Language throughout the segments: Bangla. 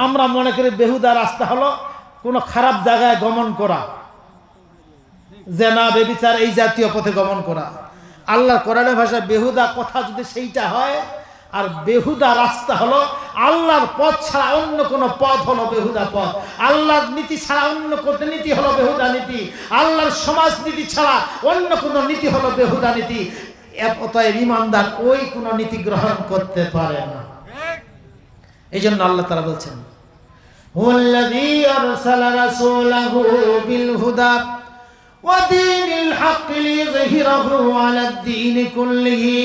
আমরা মনে করি বেহুদা রাস্তা হলো কোনো খারাপ জায়গায় গমন করা, জেনা বেবিচার এই জাতীয় পথে গমন করা। আল্লাহর কোরআনের ভাষায় বেহুদা কথা যদি সেইটা হয়, আর বেহুদা রাস্তা হলো আল্লাহর পথ ছাড়া অন্য কোনো পথ হলো বেহুদা পথ, আল্লাহর নীতি ছাড়া অন্য কোনো নীতি হলো বেহুদা নীতি, আল্লাহর সমাজ নীতি ছাড়া অন্য কোনো নীতি হলো বেহুদা নীতি। অতএব ঈমানদার ওই কোনো নীতি গ্রহণ করতে পারে না। এই জন্য আল্লাহ তাআলা বলছেন, হুয়াল্লাযী আরসালা রাসূলাহু বিল হুদা ওয়া দীনিল হাক্কি লিইযহিরাহু আলাদ দীনি কুল্লিহি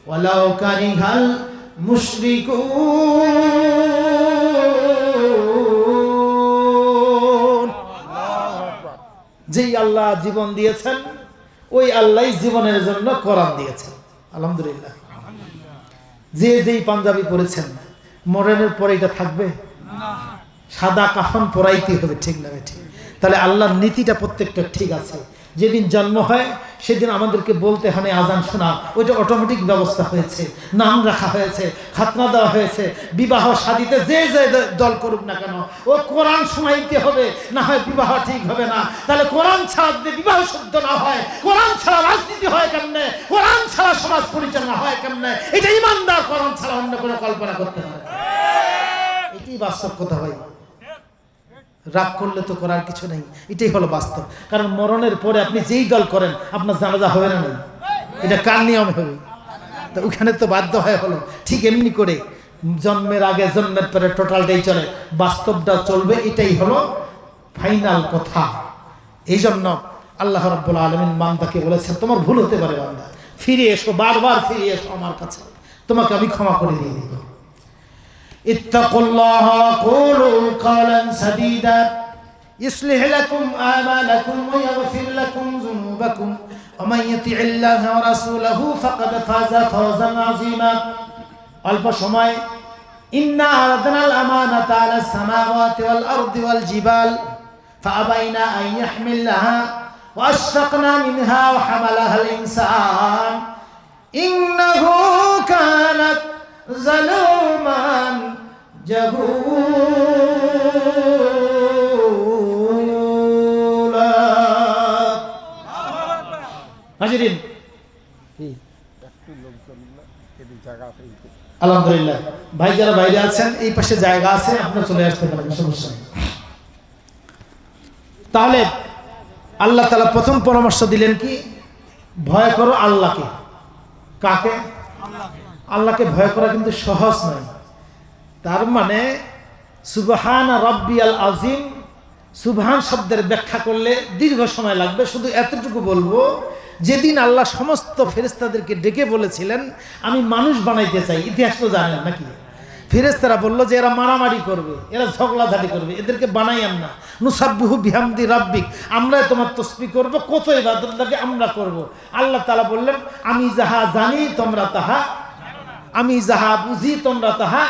ওয়ালাউ কারিহাল মুশরিকুন। যেই আল্লাহ জীবন দিয়েছেন ওই আল্লাহই জীবনের জন্য কোরআন দিয়েছেন। আলহামদুলিল্লাহ। যে যেই পাঞ্জাবি পরেছেন মরণের পরে এটা থাকবে না, সাদা কাফন পরাইতে হবে, ঠিক না ঠিক? তাহলে আল্লাহর নীতিটা প্রত্যেকটা ঠিক আছে। যেদিন জন্ম হয় সেদিন আমাদেরকে বলতে হয় আজান শোনা, ওইটা অটোমেটিক ব্যবস্থা হয়েছে, নাম রাখা হয়েছে, খাতনা দেওয়া হয়েছে। বিবাহ শাদীতে যে যে দল করুক না কেন ও কোরআন শোনাইতে হবে, না হয় বিবাহ ঠিক হবে না। তাহলে কোরআন ছাড়া যদি বিবাহ শুদ্ধ না হয়, কোরআন ছাড়া রাজনীতি হয় কেমনে, কোরআন ছাড়া সমাজ পরিচালনা হয় কেমনে? এটা ইমানদার কোরআন ছাড়া অন্য কোনো কল্পনা করতে পারে। এটাই বাস্তব কথা ভাই। রাগ করলে তো করার কিছু নেই, এটাই হলো বাস্তব। কারণ মরণের পরে আপনি যেই দল করেন আপনার জানাজা হবে না, নেই, এটা কার নিয়ম হবে? তো ওখানে তো বাধ্য হয় হলো। ঠিক এমনি করে জন্মের আগে জন্মের পরে টোটালটাই চলে, বাস্তবটা চলবে, এটাই হলো ফাইনাল কথা। এই জন্য আল্লাহ রাব্বুল আলামিন বান্দাকে বলেছেন, তোমার ভুল হতে পারে বান্দা, ফিরে এসো, বারবার ফিরে এসো আমার কাছে, তোমাকে আমি ক্ষমা করে দিয়ে দিব। اتقوا الله وقولوا قولا سديدا يصلح لكم أعمالكم ويغفر لكم ذنوبكم ومن يطع الله ورسوله فقد فاز فوزا عظيما. অল্প সময় إنا عرضنا الأمانة على السماوات والأرض والجبال فأبينا أن يحملنها وأشفقنا منها وحملها الإنسان إنه كان জালুমান জাহুলা। হাজিরিন, আলহামদুলিল্লাহ ভাই যারা বাইরে আছেন এই পাশে জায়গা আছে, আপনারা চলে আসতে পারেন, সমস্যা নেই। তাহলে আল্লাহ তাআলা প্রথম পরামর্শ দিলেন কি? ভয় করো আল্লাহকে। কাকে? আল্লাহকে ভয় করা কিন্তু সহজ নয়। তার মানে সুবহান রাব্বিয়াল আযীম, সুবহান শব্দের ব্যাখ্যা করলে দীর্ঘ সময় লাগবে। শুধু এতটুকু বলবো, যেদিন আল্লাহ সমস্ত ফেরেশতাদেরকে ডেকে বলেছিলেন আমি মানুষ বানাইতে চাই, ইতিহাস তো জানেন নাকি? ফেরেশতারা বলল যে এরা মারামারি করবে, এরা ঝগড়াঝাটি করবে, এদেরকে বানাইয়াম না। নুসাব্বিহু বিহামদি রাব্বিক, আমরা তোমার তাসবিহ করব, কত ইবাদত লাগে আমরা করব। আল্লাহ তাআলা বললেন আমি যাহা জানি তোমরা তাহা, আমি যাহা বুঝি তোমরা তাহা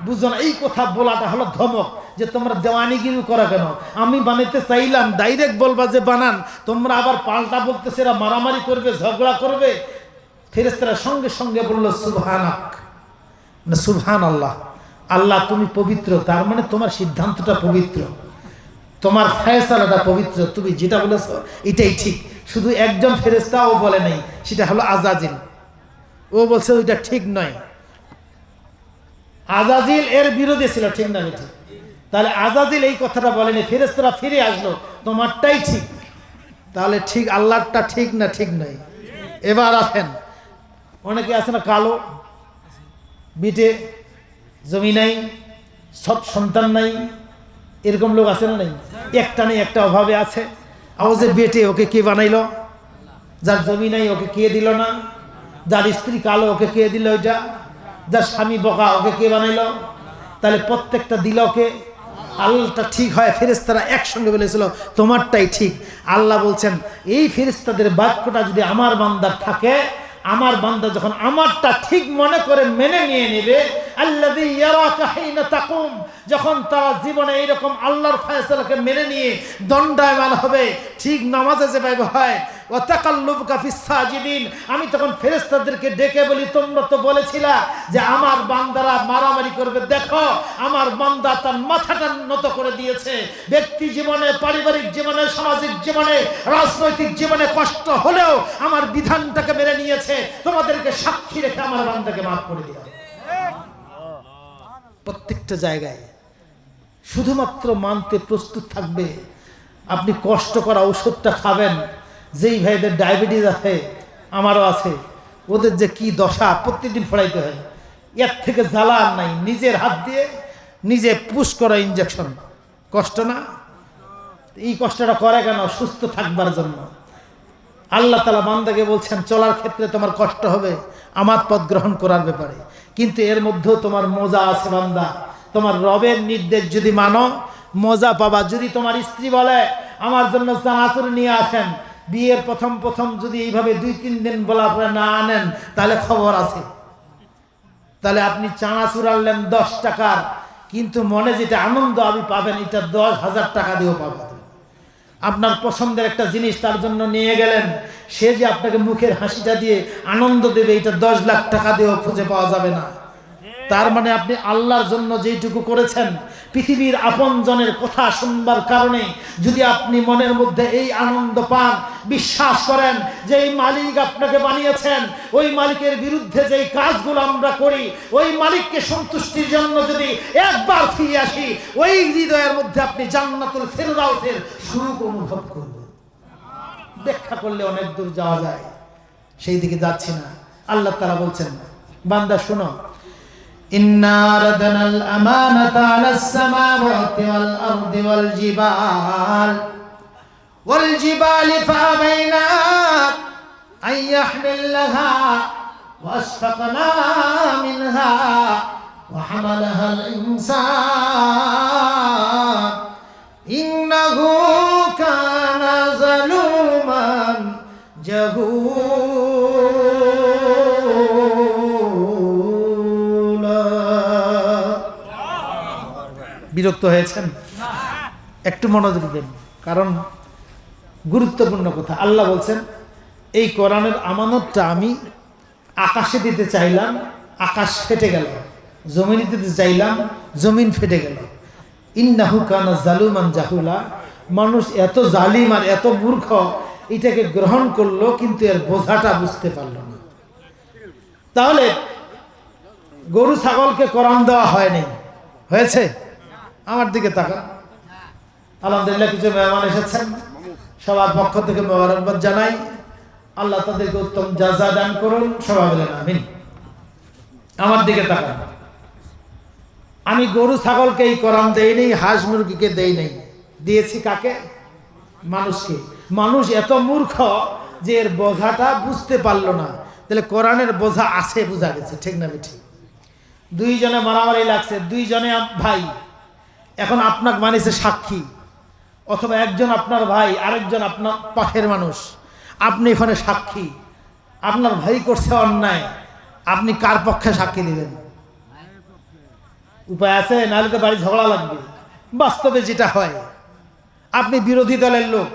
বুঝো না। এই কথা বলাটা হলো ধমক, যে তোমরা দেওয়ানিগিরি করো কেন? আমি বানাইতে চাইলাম, ডাইরেক্ট বলবা যে বানান, তোমরা আবার পাল্টা বলতেছে এরা মারামারি করবে, ঝগড়া করবে। ফেরেশতারা সঙ্গে সঙ্গে বলল সুবহানাক, না সুবহান আল্লাহ, আল্লাহ তুমি পবিত্র। তার মানে তোমার সিদ্ধান্তটা পবিত্র, তোমার ফয়সালাটা পবিত্র, তুমি যেটা বলেছো এটাই ঠিক। শুধু একজন ফেরেশতাও বলে নাই, সেটা হলো আজাজিল। ও বলছে ওইটা ঠিক নয়, আজাজিল এর বিরোধী ছিল, ঠিক না ঠিক? তাহলে আজাজিল এই কথাটা বলেনি, ফেরেশতারা ফিরে আসলো তোমারটাই ঠিক। তাহলে ঠিক আল্লাহরটা ঠিক না ঠিক নয়? এবার আসেন, অনেকে আছে না কালো, বিটে জমি নাই, সৎ সন্তান নাই, এরকম লোক আছে না? নাই, একটা নেই, একটা অভাবে আছে। আও যে বেটে ওকে কে বানাইলো? যার জমি নাই ওকে কে দিল না? যার স্ত্রী কালো ওকে কে দিল? ওইটা যার স্বামী বোকা ওকে কে বানাইলো? তাহলে প্রত্যেকটা দিল ওকে, আল্লাহটা ঠিক হয়। ফেরেশতারা একসঙ্গে বলেছিল তোমারটাই ঠিক। আল্লাহ বলছেন এই ফেরেশতাদের বাক্যটা যদি আমার বান্দার থাকে, আমার বান্দা যখন আমারটা ঠিক মনে করে মেনে নিয়ে নেবে, আল্লাযী ইয়ারাকা হিনা তাকুম, যখন তারা জীবনে এইরকম আল্লাহর ফয়সালাকে মেনে নিয়ে দণ্ডায়মান হবে, ঠিক নামাজে যেভাবে হয় ওয়া তাকাল্লুবুকা ফিস সাজিদিন, আমি তখন ফেরেশতাদেরকে ডেকে বলি, তোমরা তো বলেছিলা যে আমার বান্দারা মারামারি করবে, দেখো আমার বান্দা তার মাথাটা নত করে দিয়েছে। ব্যক্তি জীবনে, পারিবারিক জীবনে, সামাজিক জীবনে, রাজনৈতিক জীবনে কষ্ট হলেও আমার বিধানটাকে মেনে নিয়েছে। তোমাদেরকে সাক্ষী রেখে আমার বান্দাকে মাফ করে দিলাম। প্রত্যেকটা জায়গায় শুধুমাত্র মানতে প্রস্তুত থাকবে। আপনি কষ্ট করা ওষুধটা খাবেন। যেই ভাইদের ডায়াবেটিস আছে, আমারও আছে, ওদের যে কি দশা, প্রত্যেকদিন ফোড়াইতে হয়। এর থেকে জ্বালা আর নাই। নিজের হাত দিয়ে নিজে পুশ করা ইঞ্জেকশন, কষ্ট না? এই কষ্টটা করে কেন? সুস্থ থাকবার জন্য। আল্লাহ তাআলা বান্দাকে বলছেন, চলার ক্ষেত্রে তোমার কষ্ট হবে আমার পথ গ্রহণ করার ব্যাপারে, কিন্তু এর মধ্যেও তোমার মজা আছে বান্দা। তোমার রবের নির্দেশ যদি মানো, মজা পাবা। যদি তোমার স্ত্রী বলে আমার জন্য চানাচুর নিয়ে আসেন, বিয়ের প্রথম যদি এইভাবে 2-3 দিন বলার পরে না আনেন, তাহলে খবর আছে। তাহলে আপনি চানাচুর আনলেন 10 টাকার, কিন্তু মনে যেটা আনন্দ আপনি পাবেন, এটা 10,000 টাকা দিয়েও পাবেন। আপনার পছন্দের একটা জিনিস তার জন্য নিয়ে গেলেন, সে যে আপনাকে মুখের হাসিটা দিয়ে আনন্দ দেবে, এটা 10 লাখ টাকা দিয়েও খুঁজে পাওয়া যাবে না। তার মানে আপনি আল্লাহর জন্য যেইটুকু করেছেন, পৃথিবীর আপনজনের কথা শুনবার কারণে যদি আপনি মনের মধ্যে এই আনন্দ পান, বিশ্বাস করেন যে এই মালিক আপনাকে বানিয়েছেন, ওই মালিকের বিরুদ্ধে যেই কাজগুলো আমরা করি, ওই মালিককে সন্তুষ্টির জন্য যদি একবার ফিরে আসি, ওই হৃদয়ের মধ্যে আপনি জান্নাতুল ফেরদাউসের সুখ অনুভব করবেন। ব্যাখ্যা করলে অনেক দূর যাওয়া যায়, সেই দিকে যাচ্ছি না। আল্লাহ তাআলা বলছেন, বান্দা শোনো, ইন্না রাদানাল আমানাতা আলাস সামাওয়াতি ওয়াল আরদি ওয়াল জিবালি ফাআবাইনা আন ইয়াহমিলনাহা ওয়াশফাকনা মিনহা ওয়া হামালাহাল ইনসান ইন্নাহু কানা যালুমান জাহুলা। বিরক্ত হয়েছেন? একটু মনোযোগ দেন, কারণ গুরুত্বপূর্ণ কথা। আল্লাহ বলছেন, এই কোরআনের আমানতটা আমি আকাশে দিতে চাইলাম, আকাশ ফেটে গেল। জমিনে দিতে চাইলাম, জমিন ফেটে গেল। ইন্নাহু কানা জালুমান জাহুলা। মানুষ এত জালিম আর এত মূর্খ, এটাকে গ্রহণ করলো কিন্তু এর বোঝাটা বুঝতে পারলো না। তাহলে গরু ছাগলকে কোরআন দেওয়া হয়নি, হয়েছে? আমার দিকে তাকান। আলহামদুলিল্লাহ কিছু মেহমান এসেছেন, সবার পক্ষ থেকে মোবারকবাদ জানাই। আল্লাহ তাদেরকে উত্তম জাযা দান করুন, সবাই বলেন আমিন। আমার দিকে তাকান। আমি গরু ছাগলকে এই কোরআন দেই নাই, হাঁস মুরগিকে দেই নাই। দিয়েছি কাকে? মানুষকে। মানুষ এত মূর্খ যে এর বোঝাটা বুঝতে পারলো না। তাহলে কোরআনের বোঝা আছে, বোঝা গেছে, ঠিক না ঠিক? দুইজনে মারামারি লাগছে, দুইজনে ভাই, এখন আপনাকে বানিয়েছে সাক্ষী, অথবা একজন আপনার ভাই, আরেকজন আপনার পাশের মানুষ, আপনি এখানে সাক্ষী। আপনার ভাই করছে অন্যায়, আপনি কার পক্ষে সাক্ষী দিবেন? উপায় আছে? নাহলে তো বাড়ি ঝগড়া লাগবে। বাস্তবে যেটা হয়, আপনি বিরোধী দলের লোক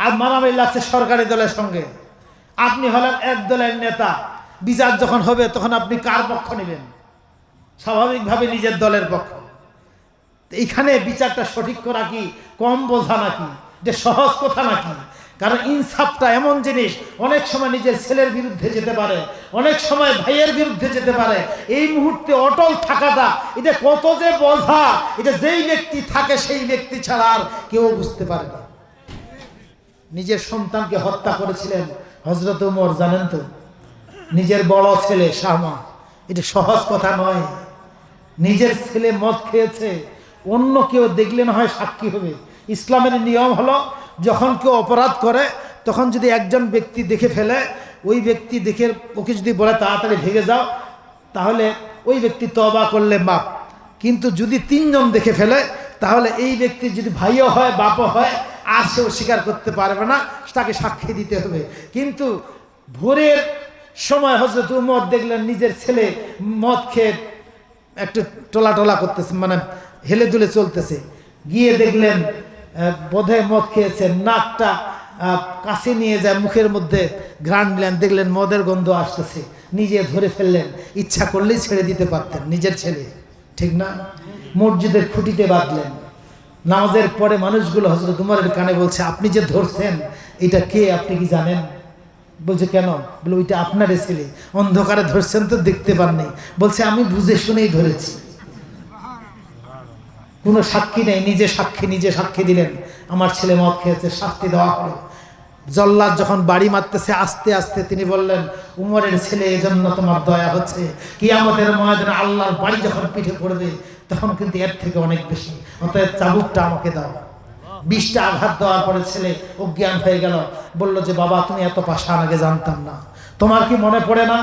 আর মারামারি লাগছে সরকারি দলের সঙ্গে, আপনি হলেন এক দলের নেতা, বিচার যখন হবে তখন আপনি কার পক্ষ নেবেন? স্বাভাবিকভাবে নিজের দলের পক্ষ। এইখানে বিচারটা সঠিক করা কি কম বোঝা নাকি? যে সহজ কথা নাকি? কারণ ইনসাফটা এমন জিনিস, অনেক সময় নিজের ছেলের বিরুদ্ধে যেতে পারে, অনেক সময় ভাইয়ের বিরুদ্ধে যেতে পারে। এই মুহূর্তে অটল থাকাটা, এটা কত যে বোঝা, এটা যেই ব্যক্তি থাকে সেই ব্যক্তি ছাড়া আর কেউ বুঝতে পারে না। নিজের সন্তানকে হত্যা করেছিলেন হযরত ওমর, জানেন তো? নিজের বড় ছেলে শামা। এটা সহজ কথা নয়। নিজের ছেলে মদ খেয়েছে, অন্য কেউ দেখলে না হয় সাক্ষী হবে। ইসলামের নিয়ম হলো, যখন কেউ অপরাধ করে তখন যদি একজন ব্যক্তি দেখে ফেলে, ওই ব্যক্তি দেখে ওকে যদি বলে তাড়াতাড়ি ভেগে যাও, তাহলে ওই ব্যক্তি তওবা করলে মাপ। কিন্তু যদি 3 জন দেখে ফেলে, তাহলে এই ব্যক্তি যদি ভাইও হয় বাপও হয়, আর সেও স্বীকার করতে পারবে না, তাকে সাক্ষী দিতে হবে। কিন্তু ভোরের সময় হযরত ওমর দেখলেন নিজের ছেলে মদ খেয়ে একটু টোলা করতেছে, মানে হেলে দুলে চলতেছে। গিয়ে দেখলেন বোধহয় মদ খেয়েছে, নাকটা কাছে নিয়ে যায়, মুখের মধ্যে ঘ্রাণ দিলেন, দেখলেন মদের গন্ধ আসতেছে, নিজে ধরে ফেললেন। ইচ্ছা করলেই ছেড়ে দিতে পারতেন, নিজের ছেলে, ঠিক না? মসজিদের খুঁটিতে বাঁধলেন। নামাজের পরে মানুষগুলো হযরত উমরের কানে বলছে, আপনি যে ধরছেন এটা কে, আপনি কি জানেন? বলছে কেন? বলে ওইটা আপনারই ছেলে, অন্ধকারে ধরছেন তো দেখতে পাননি। বলছে আমি বুঝে শুনেই ধরেছি, কোনো সাক্ষী নেই, নিজে সাক্ষী দিলেন, আমার ছেলে মদ খেয়েছে, শাস্তি দেওয়া হলো। জল্লাদ যখন বাড়ি মারতেছে আস্তে আস্তে তিনি বললেন, উমরের ছেলে, এজন্য তোমার দয়া হচ্ছে, কিয়ামতের ময়দানে আল্লাহর বাড়ি যখন পিঠে পড়বে তখন কিন্তু এর থেকে অনেক বেশি, অতএব চাবুকটা আমাকে দাও। 20টা আঘাত দেওয়ার পরে ছেলে অজ্ঞান হয়ে গেল। বলল যে বাবা তুমি এত পাষাণ, আগে জানতাম না। তোমার কি মনে পড়ে না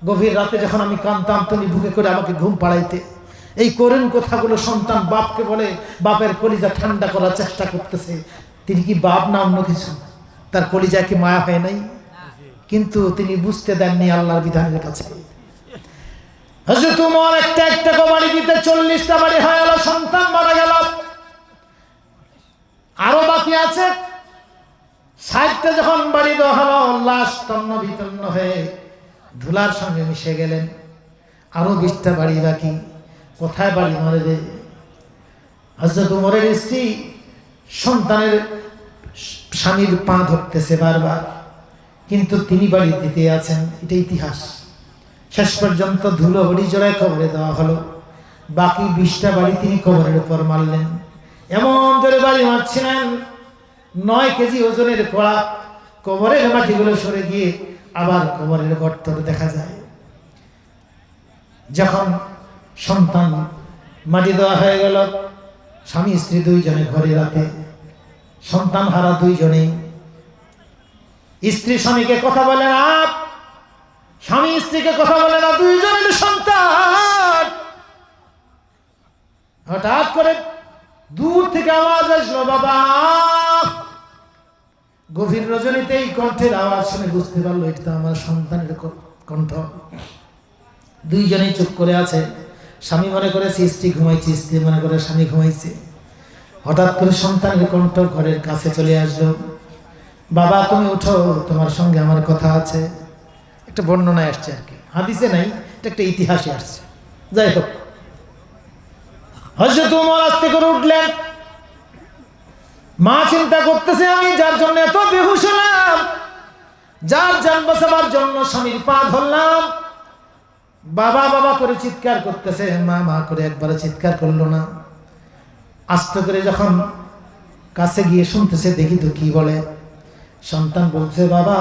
গভীর রাতে যখন আমি কাঁদতাম তুমি বুকে করে আমাকে ঘুম পাড়াইতে? এই করুণ কথাগুলো সন্তান বাপকে বলে, বাপের কলিজা ঠান্ডা করার চেষ্টা করতেছে। তিনি কি বাপ না অন্য কিছু? তার কলিজা কি মায়া হয় নাই? কিন্তু তিনি বুঝতে দেননি আল্লাহর বিধানের কাছে। হযরত ওমর একটা একটা বাড়ি দিতে 40টা বাড়ি হয়ে গেল, সন্তান মারা গেল, আরো বাকি আছে। 60টা যখন বাড়ি দেওয়া হলো, লাশ তন্ন বিতন্ন হয়ে ধুলার সঙ্গে মিশে গেলেন। আরো 20টা বাড়ি বাকি, কোথায় বাড়ি মারে রে? হযরত ওমরের স্ত্রী সন্তানের স্বামীর পা ধরতেছে বারবার, কিন্তু তিনি বাড়ি দিতে আছেন, এটা ইতিহাস। শেষ পর্যন্ত ধুলো বড়ি জোড়ায় কবরে দেওয়া হলো। বাকি 20টা বাড়ি তিনি কবরের উপর মারলেন। এমন করে বাড়ি মারছিলেন, 9 কেজি ওজনের কড়া, কবরের মাটিগুলো সরে গিয়ে আবার কবরের গর্ত দেখা যায়। যখন সন্তান মাটি দেওয়া হয়ে গেল, স্বামী স্ত্রী দুইজনে ঘরে রাতে, সন্তান হারা দুইজনেই। স্ত্রী স্বামীকে কথা বলে না, স্বামী স্ত্রীকে কথা বলে না, দুইজনের সন্তান। হঠাৎ করে দূর থেকে আওয়াজ আসলো, বাবা। গভীর রজনীতে এই কণ্ঠের আওয়াজ শুনে বুঝতে পারলো এটা আমার সন্তানের কণ্ঠ। দুইজনেই চুপ করে আছে। স্বামী মনে করেছে স্ত্রী ঘুমাইছে, স্ত্রী মনে করে স্বামী ঘুমাইছে। হঠাৎ করে সন্তানের কণ্ঠ ঘরের কাছে চলে আসলো, বাবা তুমি উঠো, তোমার সঙ্গে আমার কথা আছে। একটা বর্ণনায় আসছে আর কি, হাদিসে নাই, এটা একটা ইতিহাসে আসছে। যাই হোক, হযরত ওমর আস্তে করে উঠলেন। মা চিন্তা করতেছে, আমি যার জন্য এত বেহুশ হলাম, যার জান বাঁচাবার জন্য স্বামীর পা ধরলাম, বাবা বাবা করে চিৎকার করতেছে, মা মা করে একবারে চিৎকার করলো না। আস্তে করে যখন কাছে গিয়ে শুনতেছে, দেখি তো কি বলে। সন্তান বলছে, বাবা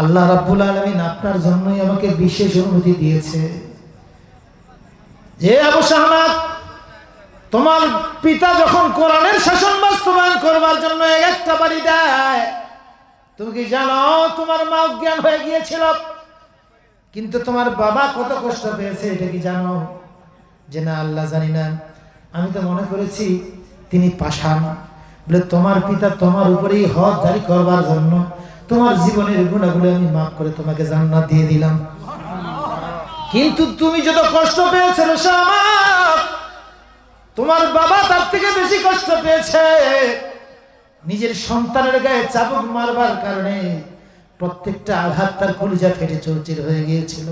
আল্লাহ রাব্বুল আলামিন আপনার জন্যই আমাকে বিশেষ অনুমতি দিয়েছে। যে আবু শাহনাত, তোমার পিতা যখন কোরআনের শাসন বাস্তবায়ন করবার জন্য একটা বাড়ি দেয়, তুমি কি জানো তোমার মা অজ্ঞান হয়ে গিয়েছিল, কিন্তু তোমার বাবা কত কষ্ট পেয়েছে এটা কি জানো? যে না আল্লাহ জানি না, আমি তো মনে করেছি তিনি পাষাণ। বলে তোমার পিতা তোমার উপরেই হক জারি করবার জন্য তোমার জীবনের গুণাগুলো আমি মাফ করে তোমাকে জান্নাত দিয়ে দিলাম, কিন্তু তুমি যত কষ্ট পেয়েছো তোমার বাবা তার থেকে বেশি কষ্ট পেয়েছে। নিজের সন্তানের গায়ে চাবুক মারবার কারণে প্রত্যেকটা আঘাত তার কলিজা ফেটে চৌচির হয়ে গিয়েছিল।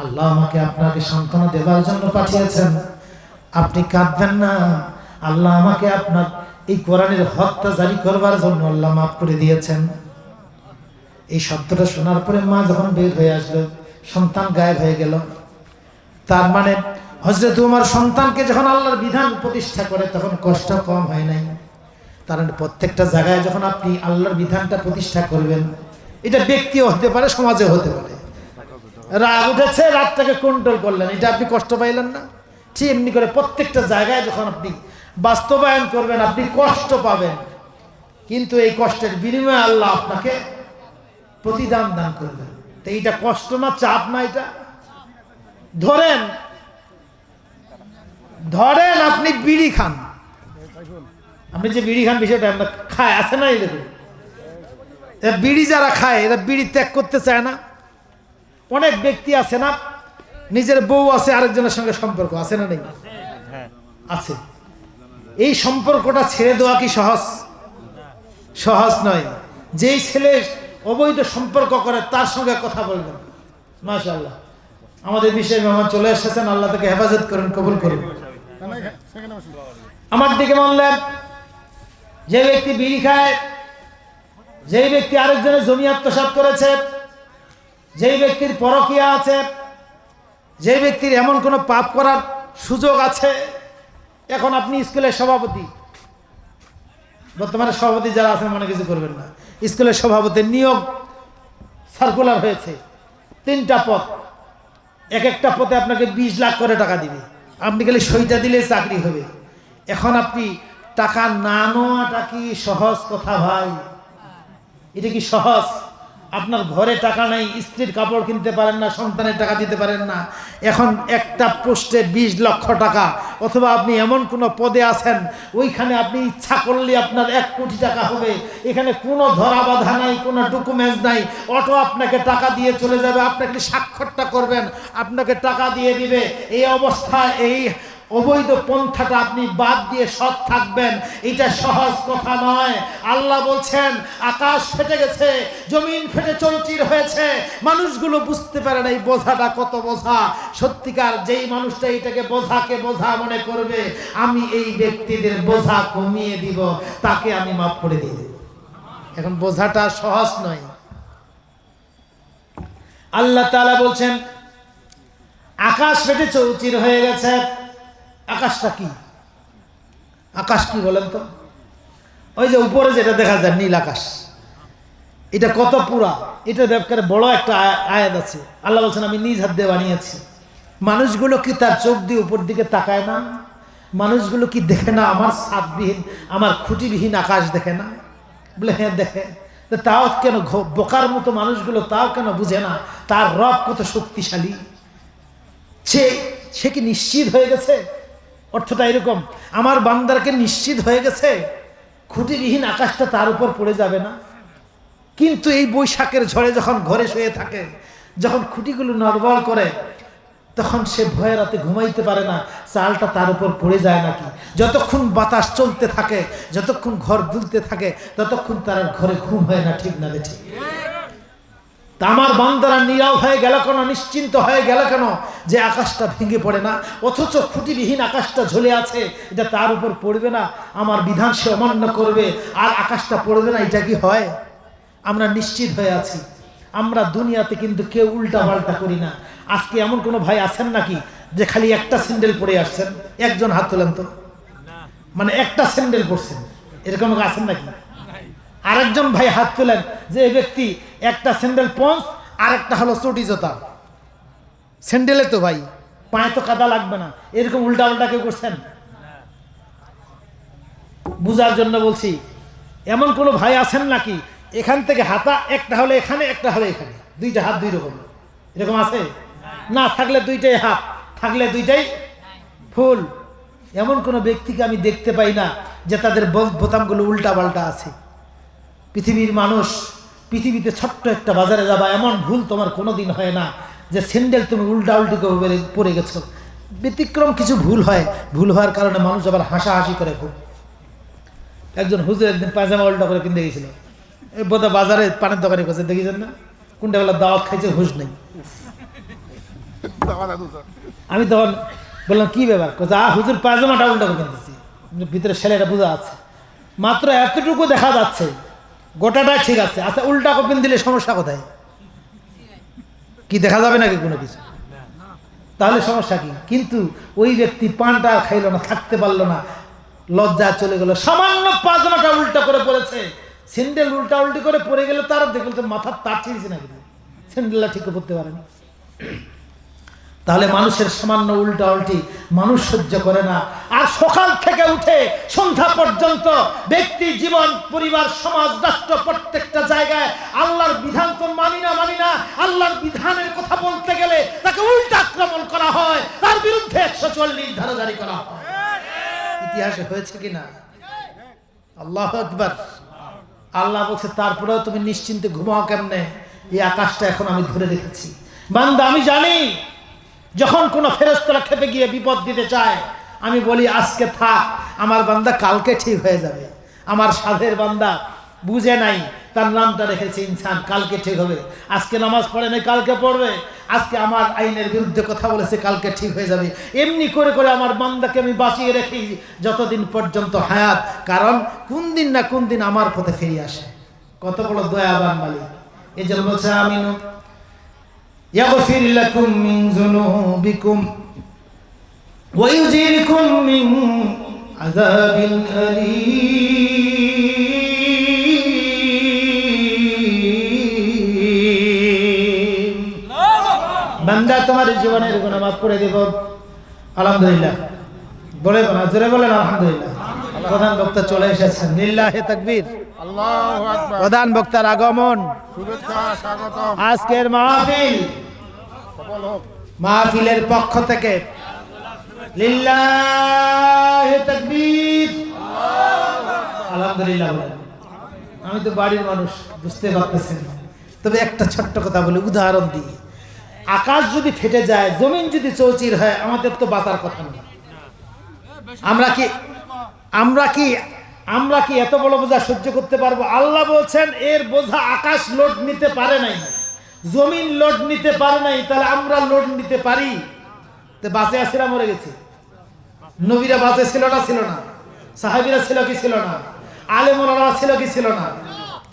আল্লাহ আমাকে আপনাকে সান্ত্বনা দেবার জন্য পাঠিয়েছেন, আপনি কাঁদবেন না। আল্লাহ আমাকে আপনার এই কোরআনের হকটা জারি করবার জন্য আল্লাহ মাফ করে দিয়েছেন। এই শব্দটা শোনার পরে মা যখন বের হয়ে আসলো, সন্তান গায়েব হয়ে গেল। তার মানে হযরত ওমর সন্তানকে যখন আল্লাহর বিধান প্রতিষ্ঠা করে তখন কষ্ট কম হয় নাই। কারণ প্রত্যেকটা জায়গায় যখন আপনি আল্লাহর বিধানটা প্রতিষ্ঠা করবেন, এটা ব্যক্তিও হতে পারে, সমাজেও হতে পারে। রাগ উঠেছে, রাগটাকে কন্ট্রোল করলেন, এটা আপনি কষ্ট পাইলেন না। ঠিক এমনি করে প্রত্যেকটা জায়গায় যখন আপনি বাস্তবায়ন করবেন আপনি কষ্ট পাবেন, কিন্তু এই কষ্টের বিনিময়ে আল্লাহ আপনাকে প্রতিদান দান করবেন। তো এইটা কষ্ট না, চাপ না। এটা ধরেন ধরেন আপনি বিড়ি খান, আপনি যে বিড়ি খান বিষয়টা আমরা খায় আছে না, এই দেখুন বিড়ি যারা খায় এরা বিড়ি ত্যাগ করতে চায় না। অনেক ব্যক্তি আছে না, নিজের বউ আছে, আরেকজনের সঙ্গে সম্পর্ক আছে না, নেই? আছে। এই সম্পর্কটা ছেড়ে দেওয়া কি সহজ? সহজ নয়। যেই ছেলে অবৈধ সম্পর্ক করে তার সঙ্গে কথা বলবেন। মাশাআল্লাহ, আমাদের বিশেষ মেহমান চলে এসেছেন, আল্লাহ তাকে হেফাজত করেন, কবুল করুন। আমার দিকে বললেন, যে ব্যক্তি বিড়ি খায়, যেই ব্যক্তি আরেকজনের জমি আত্মসাৎ করেছে, যেই ব্যক্তির পরকীয়া আছে, যেই ব্যক্তির এমন কোনো পাপ করার সুযোগ আছে, এখন আপনি স্কুলের সভাপতি, বর্তমানে সভাপতি যারা আছেন মনে কিছু করবেন না, স্কুলের সভাপতির নিয়োগ সার্কুলার হয়েছে, 3টা পদ, এক একটা পদে আপনাকে 20 লাখ করে টাকা দিবে, আপনি খালি সইটা দিলে চাকরি হবে। এখন আপনি টাকা না নেওয়াটা কি সহজ কথা ভাই? এটা কি সহজ? আপনার ঘরে টাকা নাই, স্ত্রীর কাপড় কিনতে পারেন না, সন্তানের টাকা দিতে পারেন না, এখন একটা পোস্টে 20 লক্ষ টাকা, অথবা আপনি এমন কোনো পদে আছেন ওইখানে আপনি ইচ্ছা করলে আপনার 1 কোটি টাকা হবে, এখানে কোনো ধরা বাধা নাই, কোনো ডকুমেন্টস নাই, অটো আপনাকে টাকা দিয়ে চলে যাবে, আপনাকে স্বাক্ষরটা করবেন, আপনাকে টাকা দিয়ে দিবে। এই অবস্থায় এই অবৈধ পন্থাটা আপনি বাদ দিয়ে সৎ থাকবেন, এটা সহজ কথা নয়। আল্লাহ বলছেন আকাশ ফেটে গেছে, জমিন ফেটে চৌচির হয়েছে, মানুষগুলো বুঝতে পারে না এই বোঝাটা কত বোঝা। সত্যিকার যেই মানুষটা এটাকে বোঝাকে বোঝা মনে করবে, আমি এই ব্যক্তিদের বোঝা কমিয়ে দিব, তাকে আমি মাফ করে দিয়ে দেব। এখন বোঝাটা সহজ নয়। আল্লাহ তাআলা বলছেন আকাশ ফেটে চৌচির হয়ে গেছে। আকাশটা কি? আকাশ কি বলেন তো? ওই যে উপরে যেটা দেখা যায় নীল আকাশ, এটা কত পুরা, এটা ব্যাপারে বড় একটা আয়াত আছে। আল্লাহ বলছেন আমি নিজ হাত দিয়ে বানিয়েছি। মানুষগুলো কি তার চোখ দিয়ে উপর দিকে তাকায় না? মানুষগুলো কি দেখে না আমার ছাদবিহীন, আমার খুঁটিবিহীন আকাশ দেখে না? বলে হ্যাঁ দেখে। তাও কেন বোকার মতো মানুষগুলো তাও কেন বুঝে না তার রব কত শক্তিশালী? সে কি নিশ্চিত হয়ে গেছে? অর্থটা এরকম, আমার বান্দারকে নিশ্চিত হয়ে গেছে খুঁটিবিহীন আকাশটা তার উপর পড়ে যাবে না। কিন্তু এই বৈশাখের ঝড়ে যখন ঘরে শুয়ে থাকে, যখন খুঁটিগুলো নড়বড় করে, তখন সে ভয়ে রাতে ঘুমাইতে পারে না, চালটা তার উপর পড়ে যায় নাকি। যতক্ষণ বাতাস চলতে থাকে, যতক্ষণ ঘর দুলতে থাকে, ততক্ষণ তার ঘরে ঘুম হয় না, ঠিক না বেঠিক? আমার বান্দারা নীরব হয়ে গেল কেন, নিশ্চিন্ত হয়ে গেল কেন যে আকাশটা ভেঙে পড়ে না? অথচ খুঁটিবিহীন আকাশটা ঝুলে আছে, এটা তার উপর পড়বে না, আমার বিধান সে অমান্য করবে আর আকাশটা পড়বে না, এটা কি হয়? আমরা নিশ্চিত হয়ে আছি। আমরা দুনিয়াতে কিন্তু কেউ উল্টা পাল্টা করি না। আজকে এমন কোনো ভাই আছেন নাকি যে খালি একটা স্যান্ডেল পরে আসছেন? একজন হাত তোলেন তো, মানে একটা স্যান্ডেল পরছেন, এরকম আছেন নাকি? আরেকজন ভাই হাত তোলেন যে এই ব্যক্তি একটা স্যান্ডেল পঞ্চ আর একটা হলো চটি জোতা। স্যান্ডেলে তো ভাই পায়ে তো কাদা লাগবে না, এরকম উল্টা উল্টা কেউ করছেন? বুঝার জন্য বলছি, এমন কোনো ভাই আছেন নাকি এখান থেকে হাতা একটা হলে এখানে, একটা হলে এখানে, 2টা হাত 2 রকম, এরকম আছে? না থাকলে 2টাই হাত, থাকলে 2টাই ফুল। এমন কোনো ব্যক্তিকে আমি দেখতে পাই না যে তাদের বোতামগুলো উল্টা পাল্টা আছে। পৃথিবীর মানুষ, পৃথিবীতে ছোট্ট একটা বাজারে যাবা, এমন ভুল তোমার কোনোদিন হয় না যে স্যান্ডেল তুমি উল্টা উল্টি করে পরে গেছো। ব্যতিক্রম কিছু ভুল হয়, ভুল হওয়ার কারণে মানুষ আবার হাসাহাসি করে খুব। একজন হুজুর একদিন পায়জামা উল্টা করে কিনতে গেছিল, এই বোধ বাজারে পানের দোকানে গেছে, দেখেছেন না? কোনটা বেলা দাওয়াত খাইছে, হুশ নেই। আমি তখন বললাম কি ব্যাপার? হুজুর পায়জামাটা উল্টা করে কিনতেছি, ভিতরে ছেলেটা বোঝা আছে, মাত্র এতটুকু দেখা যাচ্ছে, গোটাটা ঠিক আছে। আচ্ছা উল্টা কপিন দিলে সমস্যা কোথায়? কি দেখা যাবে নাকি কোনো কিছু? তাহলে সমস্যা কি? কিন্তু ওই ব্যক্তি পানটা খাইল না, থাকতে পারলো না, লজ্জা চলে গেল, সামান্য পাজামাটা উল্টা করে পড়েছে, স্যান্ডেল উল্টা উল্টি করে পড়ে গেলে তার দেখল তো মাথার তার ছিঁড়েছে নাকি, স্যান্ডেলটা ঠিক করতে পারেনি। তাহলে মানুষের সামান্য উল্টা উল্টি মানুষ সহ্য করে না। আর সকাল থেকে উঠে সন্ধ্যা পর্যন্ত ব্যক্তি জীবন, পরিবার, সমাজ, রাষ্ট্র, প্রত্যেকটা জায়গায় আল্লাহর বিধান তো মানি না, আল্লাহর বিধানের কথা বলতে গেলে তাকে উল্টা আক্রমণ করা হয়, তার বিরুদ্ধে 144 ধারা জারি করা হয়। ইতিহাসে হয়েছে কিনা? আল্লাহু আকবার। আল্লাহ বলছে তারপরেও তুমি নিশ্চিন্তে ঘুমাও কেমনে? এই আকাশটা এখন আমি ধরে রেখেছি। বান্দা আমি জানি যখন কোনো ফেরেশতারা খেপে গিয়ে বিপদ দিতে চায়, আমি বলি আজকে থাক, আমার বান্দা কালকে ঠিক হয়ে যাবে। আমার সাধের বান্দা বুঝে নাই, তার নামটা রেখেছে ইনসান, কালকে ঠিক হবে। আজকে নামাজ পড়ে নাই, কালকে পড়বে। আজকে আমার আইনের বিরুদ্ধে কথা বলেছে, কালকে ঠিক হয়ে যাবে। এমনি করে করে আমার বান্দাকে আমি বাঁচিয়ে রেখি যতদিন পর্যন্ত হায়াত, কারণ কোন দিন না কোন দিন আমার পথে ফিরে আসে। কত বড় দয়াবান মালিক। এই জন্য বলছে আমিনু ইয়াগফির লাকুম মিন যুনুবিকুম ওয়া ইউজিরকুম মিন আযাবিন আলীম। বান্দা তোমার জীবনের গুনাহ মাফ করে দেব। আলহামদুলিল্লাহ বলে না, জোরে বলেন আলহামদুলিল্লাহ। প্রধান বক্তা চলে এসেছেন, লিল্লাহি তাকবীর, আল্লাহু আকবার। প্রধান বক্তার আগমন, শুভেচ্ছা, স্বাগতম। আজকের মাহফিল, মাহফিলের পক্ষ থেকে লিল্লাহি তাকবীর, আলহামদুলিল্লাহ। আমি তো বাড়ির মানুষ, বুঝতে পারতেছেন, তবে একটা ছোট্ট কথা বলি, উদাহরণ দিই। আকাশ যদি ফেটে যায়, জমিন যদি চৌচির হয়, আমাদের তো বাঁচার কথা না। আমরা কি এত বড় বোঝা সহ্য করতে পারবো? আল্লাহ বলছেন এর বোঝা আকাশ লোড নিতে পারে নাই, জমিন লোড নিতে পারে নাই, তাহলে আমরা লোড নিতে পারি? তো বাঁচে আসিরা মরে গেছে। নবীরা বাঁচে ছিল না? ছিল না। সাহাবীরা ছিল কি ছিল না? আলেমরা ছিল কি ছিল না?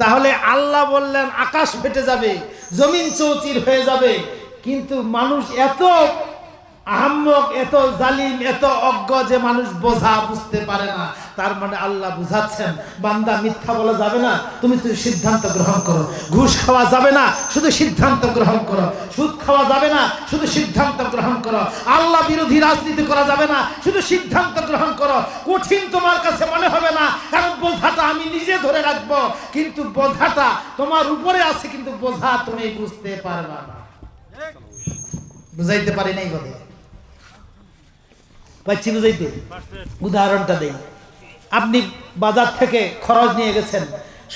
তাহলে আল্লাহ বললেন আকাশ ফেটে যাবে, জমিন চৌচির হয়ে যাবে, কিন্তু মানুষ এত আহাম্মক, এত জালিম, এত অজ্ঞ যে মানুষ বোঝা বুঝতে পারে না। তার মানে আল্লাহ বুঝাচ্ছেন, বান্দা মিথ্যা বলা যাবে না, তুমি সিদ্ধান্ত গ্রহণ করো। ঘুষ খাওয়া যাবে না, শুধু সিদ্ধান্ত গ্রহণ করো। সুদ খাওয়া যাবে না, শুধু সিদ্ধান্ত গ্রহণ করো। আল্লাহ বিরোধী রাজনীতি করা যাবে না, শুধু সিদ্ধান্ত গ্রহণ করো। কঠিন তোমার কাছে মনে হবে না, কারণ বোঝাটা আমি নিজে ধরে রাখবো, কিন্তু বোঝাটা তোমার উপরে আছে, কিন্তু বোঝা তুমি বুঝতে পারবা না। বুঝাইতে পারি নাই বলে পাচ্ছি, বুঝাইতে? উদাহরণটা দেই। আপনি বাজার থেকে খরচ নিয়ে গেছেন,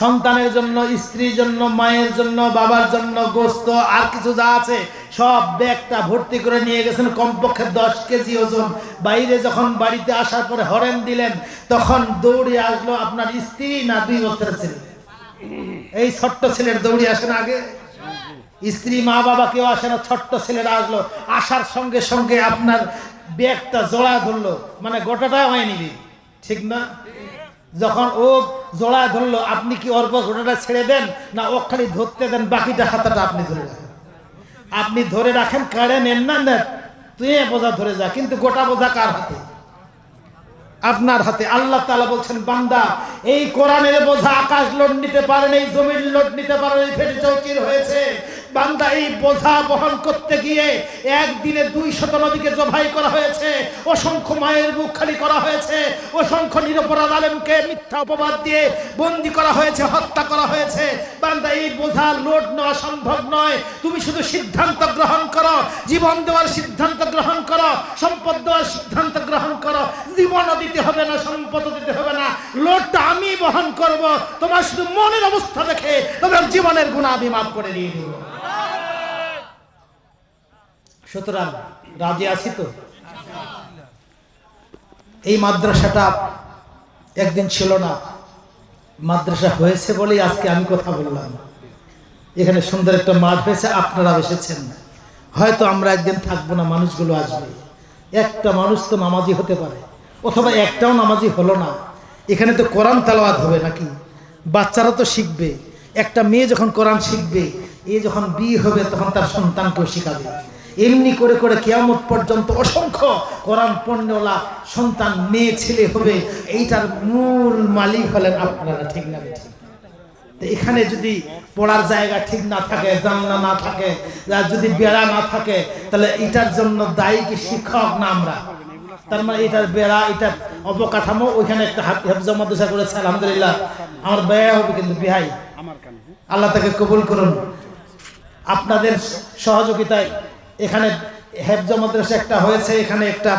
সন্তানের জন্য, স্ত্রীর জন্য, মায়ের জন্য, বাবার জন্য, গোস্ত আর কিছু যা আছে সব ব্যাগটা ভর্তি করে নিয়ে গেছেন, কমপক্ষে 10 কেজি ওজন। বাইরে যখন বাড়িতে আসার পরে হরেন দিলেন, তখন দৌড়ে আসলো আপনার স্ত্রী না 2 বছরের ছেলে? এই ছোট্ট ছেলের দৌড়ে আসেন আগে, স্ত্রী মা বাবা কেউ আসে না, ছোট্ট ছেলেরা আসলো। আসার সঙ্গে সঙ্গে আপনার ব্যাগটা জোড়া ধরলো, মানে গোটাটা হয়ে নিবি, ঠিক না? যখন ও জোড়া ধরলো, আপনি কি অল্প গোটাটা ছেড়ে দেন না ও খালি ধরতে দেন, বাকিটা হাতাটা আপনি ধরে রাখেন? আপনি ধরে রাখেন, কাড়ে নেন না, নেন তুই বোঝা ধরে যা, কিন্তু গোটা বোঝা কার হাতে? আপনার হাতে। আল্লাহ তাআলা বলছেন, বান্দা এই কোরআনের বোঝা আকাশ লোড নিতে পারে নাই, জমিন লোড নিতে পারে নাই, ফেটে চৌচির হয়েছে। বান্দা এই বোঝা বহন করতে গিয়ে একদিনে 200 নবীকে জবাই করা হয়েছে, অসংখ্য মায়ের বুক খালি করা হয়েছে, অসংখ্য নিরপরাধ আলেমকে মিথ্যা অপবাদ দিয়ে বন্দী করা হয়েছে, হত্যা করা হয়েছে। বান্দা এই বোঝা লোড নেওয়া সম্ভব নয়। তুমি শুধু সিদ্ধান্ত গ্রহণ করো, জীবন দেওয়ার সিদ্ধান্ত গ্রহণ করো, সম্পদ দেওয়ার সিদ্ধান্ত গ্রহণ করো। জীবনও দিতে হবে না, সম্পদ দিতে হবে না, লোডটা আমি বহন করব। তোমার শুধু মনের অবস্থা দেখে তোমার জীবনের গুনাহ আমি মাফ করে দিয়ে দেব। সুতরাং রাজি আছি তো? এই মাদ্রাসাটা একদিন ছিল না, মাদ্রাসা হয়েছে বলেই আজকে আমি কথা বললাম। এখানে সুন্দর একটা মাঠ হয়েছে, আপনারা এসেছেন। হয়তো আমরা একদিন থাকবো না, মানুষগুলো আসবে। একটা মানুষ তো নামাজি হতে পারে, অথবা একটাও নামাজি হলো না। এখানে তো কোরআন তেলাওয়াত হবে নাকি? বাচ্চারা তো শিখবে। একটা মেয়ে যখন কোরআন শিখবে, এ যখন বিয়ে হবে তখন তার সন্তানকেও শিখাবে। এমনি করে করে কিয়ামত পর্যন্ত অসংখ্য কোরআন পড়নেওয়ালা সন্তান, মেয়ে ছেলে হবে। এইটার মূল মালিক হলেন আপনারা, ঠিক না? ঠিক। তো এখানে যদি পড়ার জায়গা ঠিক না থাকে, জানলা না থাকে, যদি বেড়া না থাকে, তাহলে এটার জন্য দায়ী কি শিক্ষক না আমরা? তার মানে এটার বেড়া, এটার অবকাঠামো, ওইখানে একটা হেফজ মাদ্রাসা করেছে, আলহামদুলিল্লাহ। আমার ব্যয় হবে, কিন্তু বিহাই আল্লাহ তাকে কবুল করুন। আপনাদের সহযোগিতায় এখানে হেফজ মাদ্রাসা একটা হয়েছে, এখানে একটা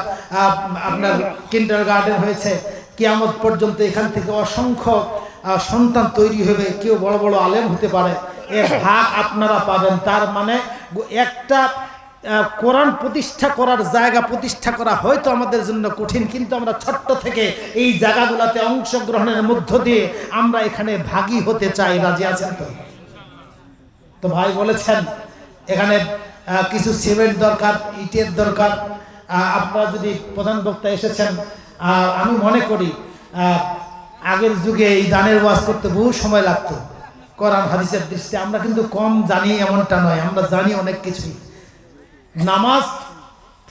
আপনার কিন্ডারগার্টেন হয়েছে। কিয়ামত পর্যন্ত এখান থেকে অসংখ্য সন্তান তৈরি হবে, কেউ বড় বড় আলেম হতে পারে। এর ভাগ আপনারা পাবেন। তার মানে একটা কোরআন প্রতিষ্ঠা করার জায়গা প্রতিষ্ঠা করা হয়তো আমাদের জন্য কঠিন, কিন্তু আমরা ছোট্ট থেকে এই জায়গাগুলোতে অংশগ্রহণের মধ্য দিয়ে আমরা এখানে ভাগী হতে চাই। রাজি আছেন তো? তো ভাই বলেছেন এখানে কিছু সিমেন্ট দরকার, ইটের দরকার। আপনারা যদি প্রধান বক্তা এসেছেন, আমি মনে করি আগের যুগে এই দানের ওয়াজ করতে বহু সময় লাগতো কোরআন হাদিসের দৃষ্টিতে। আমরা কিন্তু কম জানি এমনটা নয়, আমরা জানি অনেক কিছুই। নামাজ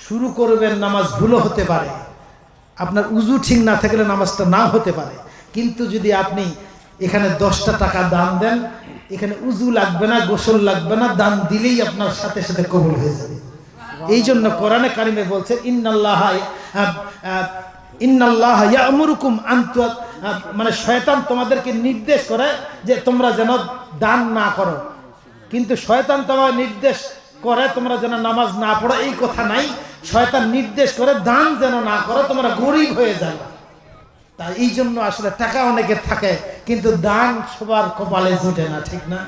শুরু করবেন, নামাজ ভুলও হতে পারে, আপনার উজু ঠিক না থাকলে নামাজটা নাও হতে পারে, কিন্তু যদি আপনি এখানে 10টা টাকা দান দেন, এখানে উজু লাগবে না, গোসল লাগবে না, দান দিলেই আপনার সাথে সাথে কবুল হয়ে যাবে। এই জন্য কোরআনে কারিমে বলছে ইন্নাল্লাহ ইয়ামুরুকুম আন, মানে শয়তান তোমাদেরকে নির্দেশ করে যে তোমরা যেন দান না করো, কিন্তু শয়তান তোমার নির্দেশ করে তোমরা যেন নামাজ না পড়ো এই কথা নাই। শয়তান নির্দেশ করে দান যেন না করো, তোমরা গরিব হয়ে যাবে। তা এই জন্য আসলে টাকা অনেকের থাকে কিন্তু দান সবার কপালে জোটে না, ঠিক না?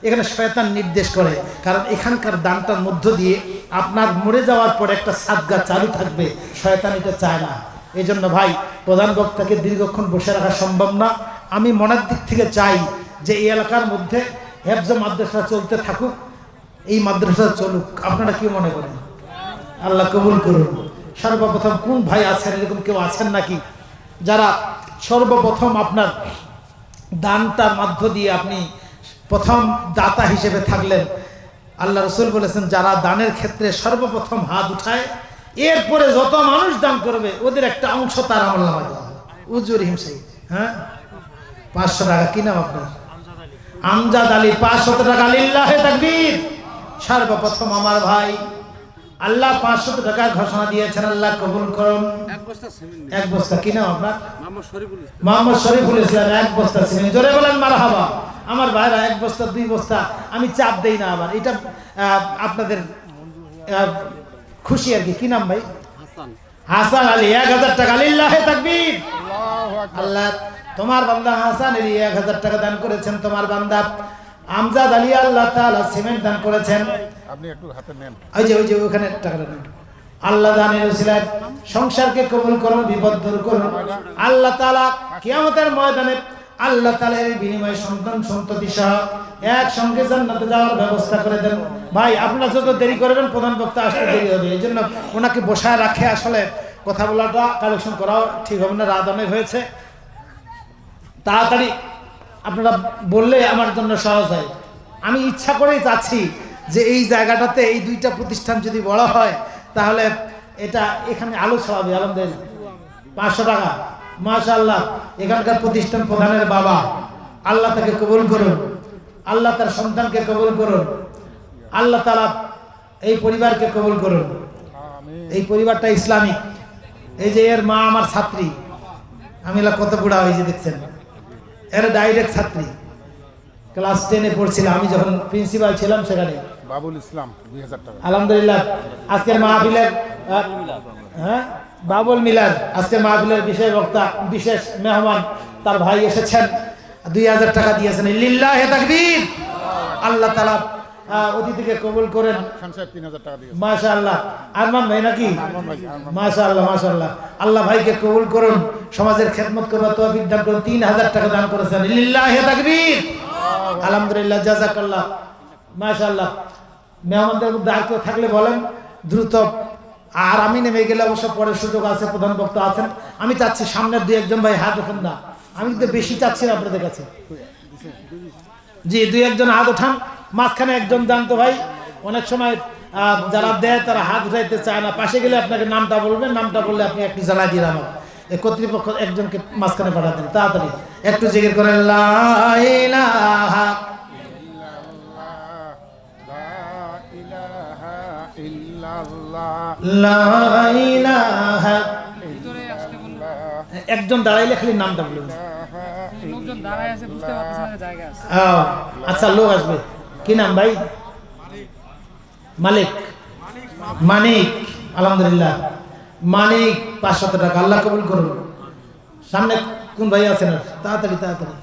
এখানে শয়তান নির্দেশ করে, কারণ এখানকার দানটার মধ্য দিয়ে আপনার মরে যাওয়ার পর একটা সাদগা চালু থাকবে। শয়তান এটা চায় না। এই জন্য ভাই, প্রধান বক্তাকে দীর্ঘক্ষণ বসে রাখা সম্ভব না। আমি মনের দিক থেকে চাই যে এই এলাকার মধ্যে হেফজ মাদ্রাসা চলতে থাকুক, এই মাদ্রাসা চলুক। আপনারা কি মনে করেন? আল্লাহ কবুল করুন। সর্বপ্রথম কোন ভাই আছেন, এরকম কেউ আছেন নাকি যারা সর্বপ্রথম আপনার দানটার মধ্য দিয়ে আপনি প্রথম দাতা হিসেবে থাকলেন? আল্লাহ রসুল বলেছেন যারা দানের ক্ষেত্রে সর্বপ্রথম হাত উঠায়, এরপরে যত মানুষ দান করবে ওদের একটা অংশ তার আমলনামায় দেওয়া হবে। উজুর হিমসাই। হ্যাঁ, 500 টাকা। কি নাম আপনার? আমজাদ আলী। 500 টাকা। লিল্লাহে তাকবীর। সর্বপ্রথম আমার ভাই আল্লাহ 500 টাকার ঘোষণা দিয়েছেন, আল্লাহ কবুল করুন। এক বস্তা। কি নাম আপনার? মোহাম্মদ শরীফুল ইসলাম। 1 বস্তা সিমেন্ট। জোরে বলেন মারহাবা। আমার ভাইরা 1 বস্তা 2 বস্তা আমি চাপ দেই না। আবার এটা আপনাদের খুশি আর কি। কি নাম ভাই? হাসান আলী। 1000 টাকা। লিল্লাহে তাকবীর। আল্লাহ তোমার বান্দা হাসান আলী 1000 টাকা দান করেছেন। তোমার বান্দা আমজাদ আলী আল্লাহ তাআলা সিমেন্ট দান করেছেন। আপনি একটু হাতে নেন। ওই যে ওখানে টাকাটা নেন। আল্লাহ দানের উসিলায় সংসারকে কবুল করুন, বিপদ দূর করুন। আল্লাহ তাআলা কিয়ামতের ময়দানে আল্লাহ তাআলা এর বিনিময়ে সন্তান সন্ততি সহ একসঙ্গে জান্নাতে যাওয়ার ব্যবস্থা করে দেন। ভাই আপনারা যত দেরি করবেন প্রধান বক্তা আসতে দেরি হবে, এই জন্য ওনাকে বসায় রাখে আসলে কথা বলাটা কালেকশন করাও ঠিক হবে না। রাত অনেক হয়েছে, তাড়াতাড়ি আপনারা বললে আমার জন্য সহজ হয়। আমি ইচ্ছা করেই চাচ্ছি যে এই জায়গাটাতে এই 2টা প্রতিষ্ঠান যদি বড় হয় তাহলে এটা এখানে আলো ছড়াবে। আলহামদুলিল্লাহ। 500 টাকা। মাশাআল্লাহ। এখানকার প্রতিষ্ঠান প্রধানের বাবা, আল্লাহ তাকে কবুল করুন, আল্লাহ তার সন্তানকে কবুল করুন, আল্লাহ তাআলা এই পরিবারকে কবুল করুন। এই পরিবারটা ইসলামিক। এই যে এর মা আমার ছাত্রী, আমি কত বুড়া হয়েছে দেখছেন, এর ডাইরেক্ট ছাত্রী, ক্লাস 10-এ পড়ছিল আমি যখন প্রিন্সিপাল ছিলাম সেখানে। বাবুল ইসলাম 2000 টাকা। আলহামদুলিল্লাহ। আজকের মাহফিলের বাবুল মিলাদ, আজকের মাহফিলের বিশেষ বক্তা, বিশেষ মেহমান তার ভাই এসেছেন, 2000 টাকা দিয়েছেন। লিল্লাহে তাকবীর। আল্লাহ তাআলা অতিথিকে কবুল করেন। খান সাহেব 3000 টাকা দিয়েছেন। মাশাআল্লাহ। আরমান ভাই নাকি? মাশাআল্লাহ মাশাআল্লাহ। আল্লাহ ভাইকে কবুল করুন, সমাজের খেদমত করবার তৌফিক দান করুন। 3000 টাকা দান করেছেন। লিল্লাহে তাকবীর। আলহামদুলিল্লাহ, জাযাকাল্লাহ। মাশাআল্লাহ। মেহমানদের মধ্যে আর কেউ থাকলে বলেন দ্রুত। আর আমি নেমে গেলে অবশ্য পরে সুযোগ আছে, প্রধান বক্তা আছেন। আমি চাচ্ছি সামনের 2-1 ভাই হাত উঠান না, আমি কিন্তু বেশি চাচ্ছি না আপনাদের কাছে। জি, 2-1 হাত উঠান। মাঝখানে একজন দান তো ভাই, অনেক সময় যারা দেয় তারা হাত উঠাইতে চায় না। পাশে গেলে আপনাকে নামটা বলবেন, নামটা বললে আপনি একটু জ্বালাই দিন। আমার এই কর্তৃপক্ষ একজনকে মাঝখানে পাঠা দেন তাড়াতাড়ি। একটু জিকির করেন লা ইলাহা লা ইলাহা। একজন দাঁড়াইলে খালি নামটা বলবেন। আচ্ছা, লোক আসবে। কি নাম ভাই? মালিক। মানিক। আলহামদুলিল্লাহ। মানিক 500 টাকা। আল্লাহ কবুল করুন। সামনে কোন ভাই আছেন? তাড়াতাড়ি তাড়াতাড়ি।